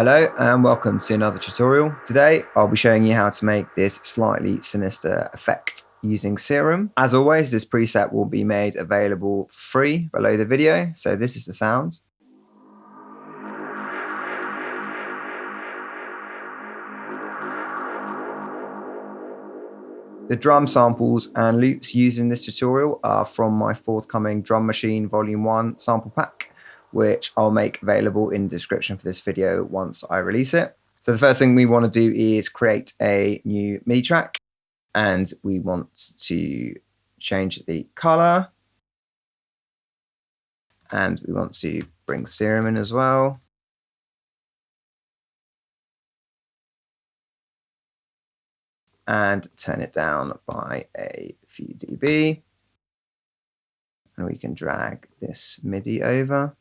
Hello and welcome to another tutorial. Today I'll be showing you how to make this slightly sinister effect using Serum. As always, this preset will be made available for free below the video. So this is the sound. The drum samples and loops used in this tutorial are from my forthcoming Drum Machine Volume 1 sample pack, which I'll make available in the description for this video once I release it. So the first thing we want to do is create a new MIDI track, and we want to change the color, and we want to bring Serum in as well. And turn it down by a few dB. And we can drag this MIDI over.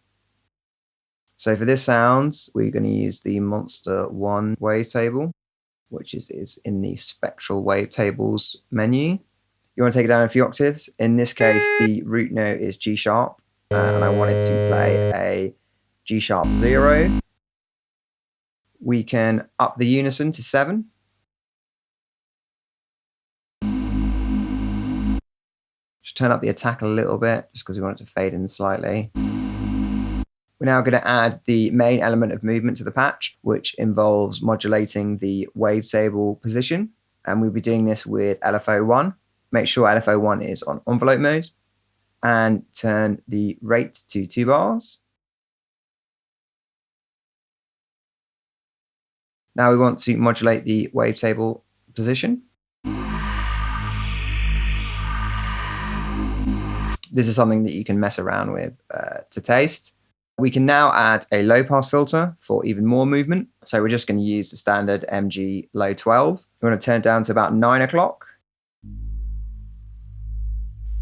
So for this sound, we're going to use the Monster 1 wavetable, which is in the spectral wavetables menu. You want to take it down a few octaves. In this case, the root note is G sharp, and I want it to play a G sharp 0. We can up the unison to 7. Just turn up the attack a little bit, just because we want it to fade in slightly. We're now going to add the main element of movement to the patch, which involves modulating the wavetable position. And we'll be doing this with LFO1. Make sure LFO1 is on envelope mode. And turn the rate to 2 bars. Now we want to modulate the wavetable position. This is something that you can mess around with to taste. We can now add a low pass filter for even more movement. So we're just going to use the standard MG low 12. We want to turn it down to about 9 o'clock.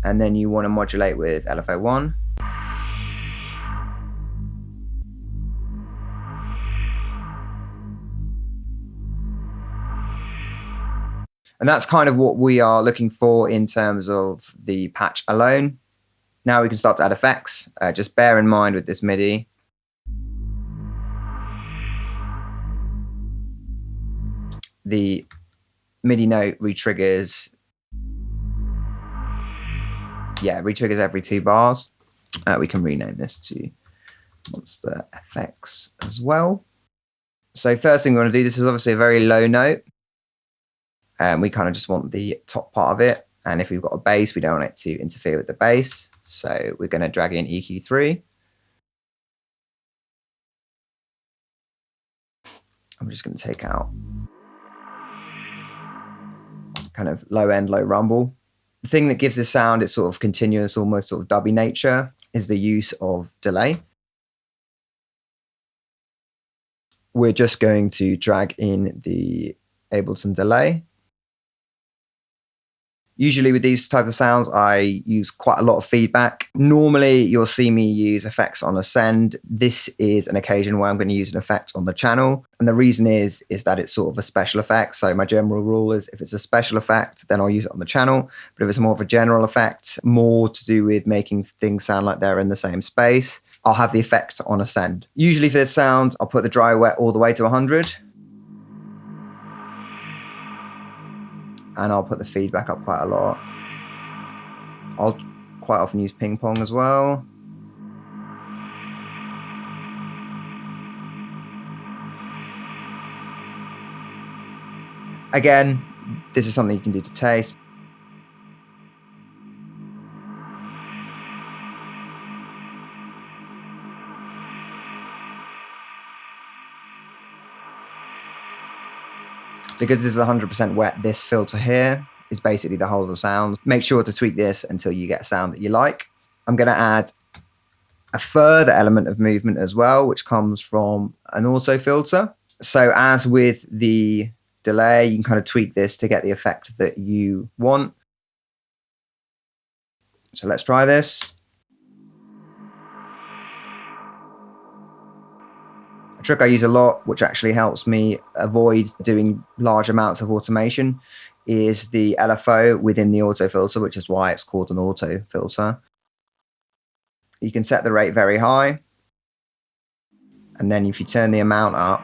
And then you want to modulate with LFO1. And that's kind of what we are looking for in terms of the patch alone. Now we can start to add effects. Just bear in mind with this MIDI, the MIDI note re-triggers. Yeah, re-triggers every 2 bars. We can rename this to Monster Effects as well. So first thing we want to do, this is obviously a very low note. We kind of just want the top part of it. And if we've got a bass, we don't want it to interfere with the bass. So we're going to drag in EQ3. I'm just going to take out kind of low end, low rumble. The thing that gives this sound its sort of continuous, almost sort of dubby nature is the use of delay. We're just going to drag in the Ableton delay. Usually with these types of sounds, I use quite a lot of feedback. Normally, you'll see me use effects on Ascend. This is an occasion where I'm going to use an effect on the channel. And the reason is that it's sort of a special effect. So my general rule is if it's a special effect, then I'll use it on the channel. But if it's more of a general effect, more to do with making things sound like they're in the same space, I'll have the effect on Ascend. Usually for this sound, I'll put the dry wet all the way to 100. And I'll put the feedback up quite a lot. I'll quite often use ping pong as well. Again, this is something you can do to taste. Because this is 100% wet, this filter here is basically the whole of the sound. Make sure to tweak this until you get a sound that you like. I'm going to add a further element of movement as well, which comes from an auto filter. So as with the delay, you can kind of tweak this to get the effect that you want. So let's try this. A trick I use a lot, which actually helps me avoid doing large amounts of automation, is the LFO within the auto filter, which is why it's called an auto filter. You can set the rate very high, and then if you turn the amount up,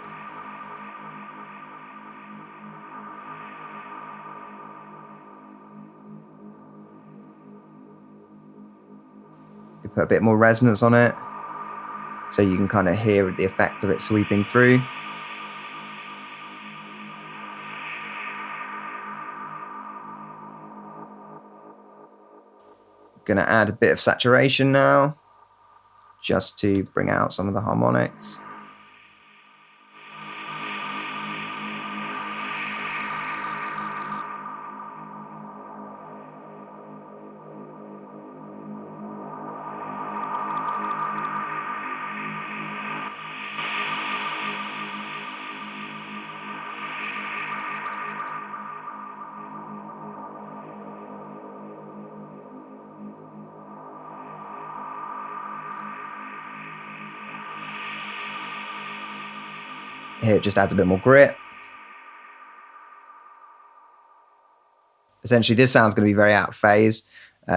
put a bit more resonance on it, so you can kind of hear the effect of it sweeping through. Going to add a bit of saturation now, just to bring out some of the harmonics. Here it just adds a bit more grit. Essentially, this sound's going to be very out of phase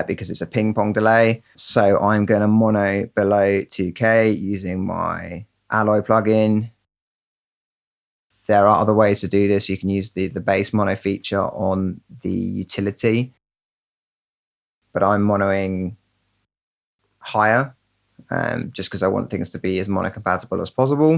because it's a ping pong delay. So I'm going to mono below 2K using my Alloy plugin. There are other ways to do this. You can use the bass mono feature on the utility, but I'm monoing higher just because I want things to be as mono compatible as possible.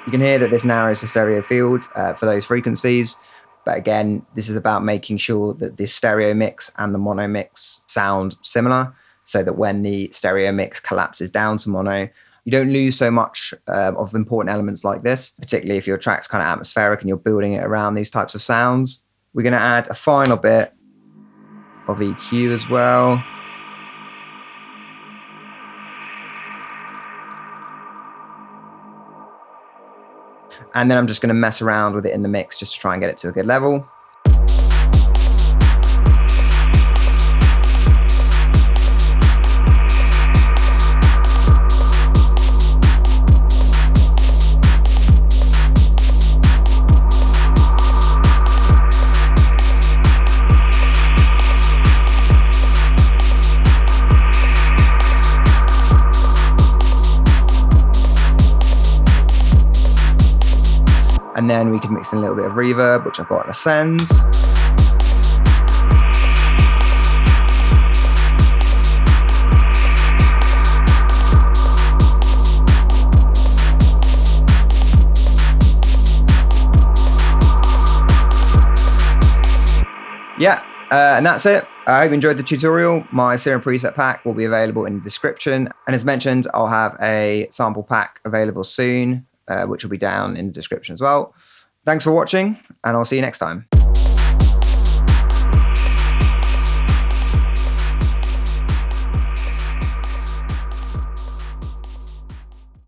You can hear that this narrows the stereo field for those frequencies. But again, this is about making sure that the stereo mix and the mono mix sound similar, so that when the stereo mix collapses down to mono, you don't lose so much of important elements like this, particularly if your track's kind of atmospheric and you're building it around these types of sounds. We're going to add a final bit of EQ as well. And then I'm just going to mess around with it in the mix just to try and get it to a good level. And then we can mix in a little bit of reverb, which I've got on Ascends. Yeah, and that's it. I hope you enjoyed the tutorial. My Serum preset pack will be available in the description. And as mentioned, I'll have a sample pack available soon, which will be down in the description as well. Thanks for watching, and I'll see you next time.